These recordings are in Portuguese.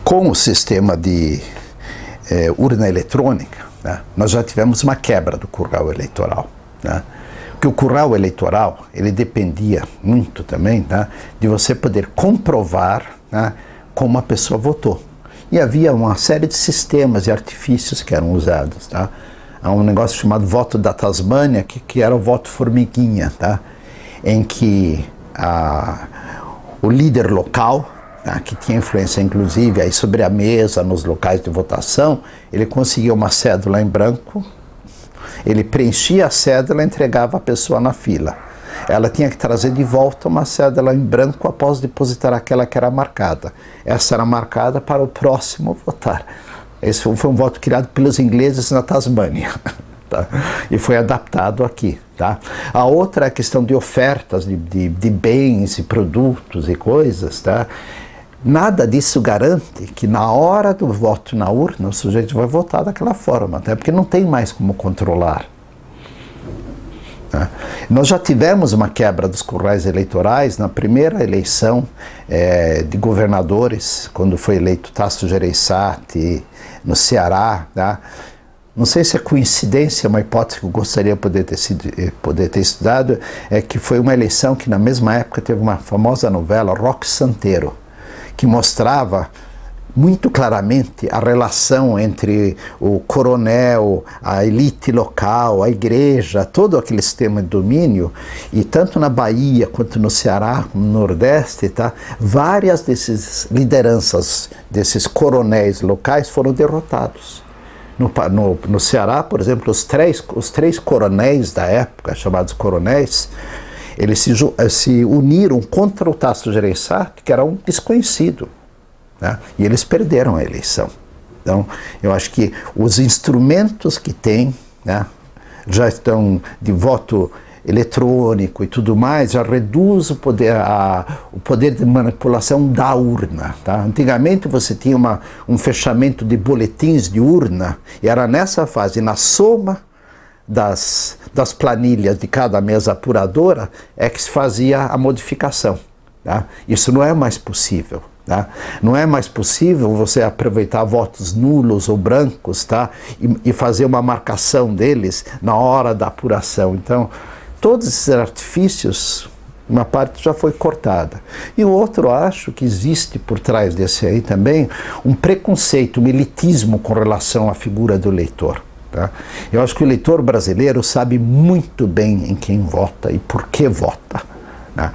Com o sistema de urna eletrônica, né, nós já tivemos uma quebra do curral eleitoral, né? Porque o curral eleitoral, ele dependia muito também, tá, de você poder comprovar, né, como a pessoa votou. E havia uma série de sistemas e artifícios que eram usados. Tá? Há um negócio chamado voto da Tasmânia, que era o voto formiguinha, tá? Em que o líder local, tá, que tinha influência inclusive aí sobre a mesa, nos locais de votação, ele conseguia uma cédula em branco, ele preenchia a cédula e entregava a pessoa na fila. Ela tinha que trazer de volta uma cédula em branco após depositar aquela que era marcada. Essa era marcada para o próximo votar. Esse foi um voto criado pelos ingleses na Tasmânia, tá? E foi adaptado aqui. Tá? A outra é a questão de ofertas de bens e produtos e coisas. Tá? Nada disso garante que na hora do voto na urna o sujeito vai votar daquela forma, até porque não tem mais como controlar. Nós já tivemos uma quebra dos currais eleitorais na primeira eleição de governadores, quando foi eleito Tasso Gereissati no Ceará. Tá? Não sei se é coincidência, uma hipótese que eu gostaria de poder ter estudado, é que foi uma eleição que na mesma época teve uma famosa novela, Roque Santeiro, que mostrava muito claramente a relação entre o coronel, a elite local, a igreja, todo aquele sistema de domínio, e tanto na Bahia quanto no Ceará, no Nordeste, tá, várias dessas lideranças, desses coronéis locais foram derrotados. No Ceará, por exemplo, os três coronéis da época, chamados coronéis, eles se uniram contra o Tasso Gereissati, que era um desconhecido. Né? E eles perderam a eleição. Então, eu acho que os instrumentos que tem, né, já estão de voto eletrônico e tudo mais, já reduz o poder de manipulação da urna. Tá? Antigamente você tinha um fechamento de boletins de urna, e era nessa fase, na soma das planilhas de cada mesa apuradora, é que se fazia a modificação. Tá? Isso não é mais possível. Tá? Não é mais possível você aproveitar votos nulos ou brancos, tá? e fazer uma marcação deles na hora da apuração. Então, todos esses artifícios, uma parte já foi cortada. E o outro, acho que existe por trás desse aí também um preconceito, um elitismo com relação à figura do eleitor. Tá? Eu acho que o eleitor brasileiro sabe muito bem em quem vota e por que vota. Tá?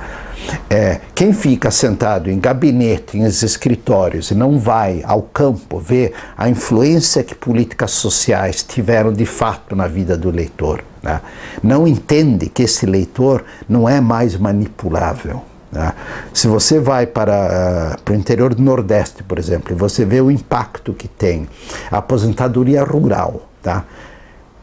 Quem fica sentado em gabinete, em escritórios, e não vai ao campo ver a influência que políticas sociais tiveram de fato na vida do eleitor, né? Não entende que esse eleitor não é mais manipulável. Né? Se você vai para o interior do Nordeste, por exemplo, e você vê o impacto que tem a aposentadoria rural, tá?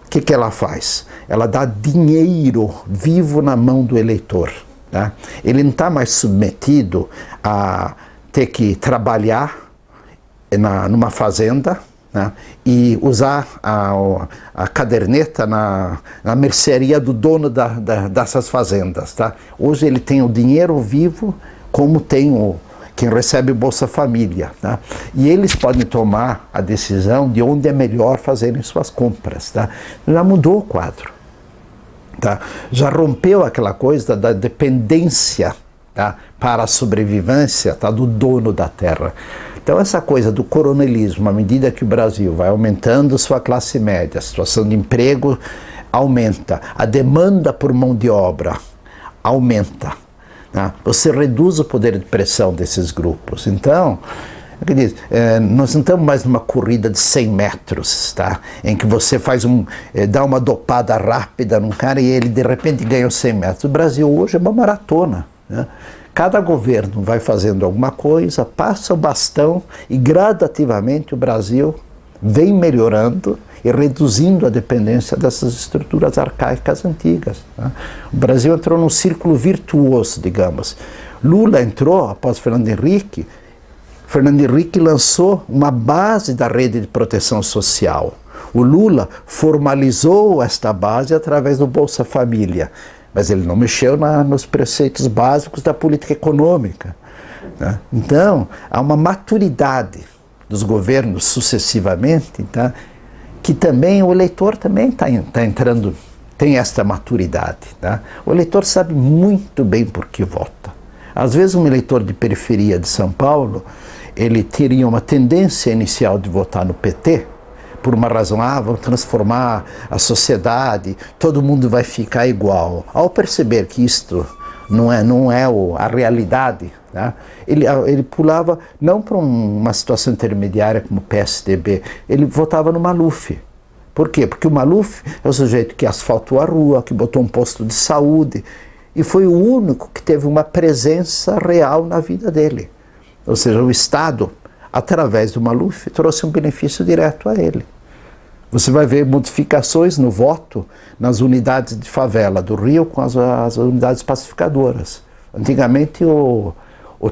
O que ela faz? Ela dá dinheiro vivo na mão do eleitor. Tá? Ele não está mais submetido a ter que trabalhar numa fazenda, né, e usar a caderneta na mercearia do dono dessas fazendas. Tá? Hoje ele tem o dinheiro vivo, como tem quem recebe o Bolsa Família. Tá? E eles podem tomar a decisão de onde é melhor fazerem suas compras. Tá? Já mudou o quadro. Tá? Já rompeu aquela coisa da dependência, tá, para a sobrevivência, tá, do dono da terra. Então essa coisa do coronelismo, à medida que o Brasil vai aumentando sua classe média, a situação de emprego aumenta, a demanda por mão de obra aumenta, tá? Você reduz o poder de pressão desses grupos. Então, nós não estamos mais numa corrida de 100 metros, tá? Em que você dá uma dopada rápida num cara e ele de repente ganha os 100 metros. O Brasil hoje é uma maratona. Né? Cada governo vai fazendo alguma coisa, passa o bastão e gradativamente o Brasil vem melhorando e reduzindo a dependência dessas estruturas arcaicas antigas. Né? O Brasil entrou num círculo virtuoso, digamos. Lula entrou após Fernando Henrique. Fernando Henrique lançou uma base da rede de proteção social. O Lula formalizou esta base através do Bolsa Família, mas ele não mexeu nos preceitos básicos da política econômica. Né? Então, há uma maturidade dos governos sucessivamente, tá? Que também o eleitor também está entrando, tem esta maturidade. Tá? O eleitor sabe muito bem por que vota. Às vezes um eleitor de periferia de São Paulo, ele teria uma tendência inicial de votar no PT, por uma razão, vamos transformar a sociedade, todo mundo vai ficar igual. Ao perceber que isto não é a realidade, tá? Ele pulava não para uma situação intermediária como o PSDB, ele votava no Maluf. Por quê? Porque o Maluf é o sujeito que asfaltou a rua, que botou um posto de saúde, e foi o único que teve uma presença real na vida dele. Ou seja, o Estado, através do Maluf, trouxe um benefício direto a ele. Você vai ver modificações no voto nas unidades de favela do Rio com as unidades pacificadoras. Antigamente o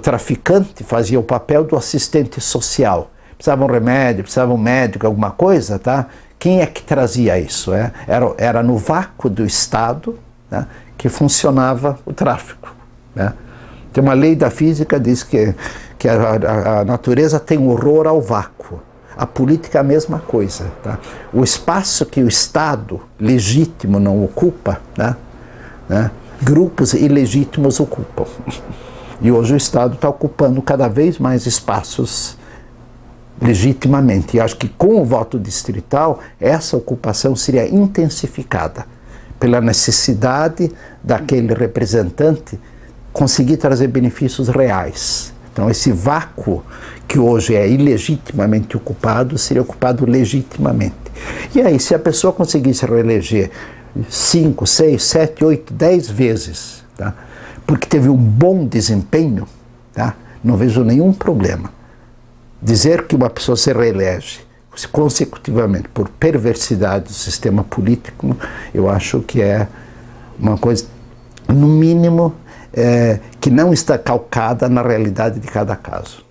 traficante fazia o papel do assistente social. Precisava um remédio, precisava um médico, alguma coisa, tá? Quem é que trazia isso? Era no vácuo do Estado, né, que funcionava o tráfico. Né? Tem uma lei da física que diz que a natureza tem horror ao vácuo. A política é a mesma coisa. Tá? O espaço que o Estado legítimo não ocupa, né, grupos ilegítimos ocupam. E hoje o Estado está ocupando cada vez mais espaços legitimamente. E acho que com o voto distrital, essa ocupação seria intensificada pela necessidade daquele representante conseguir trazer benefícios reais. Então esse vácuo que hoje é ilegitimamente ocupado, seria ocupado legitimamente. E aí, se a pessoa conseguisse reeleger 5, 6, 7, 8, 10 vezes, tá? Porque teve um bom desempenho, tá? Não vejo nenhum problema. Dizer que uma pessoa se reelege consecutivamente por perversidade do sistema político, eu acho que é uma coisa, no mínimo, que não está calcada na realidade de cada caso.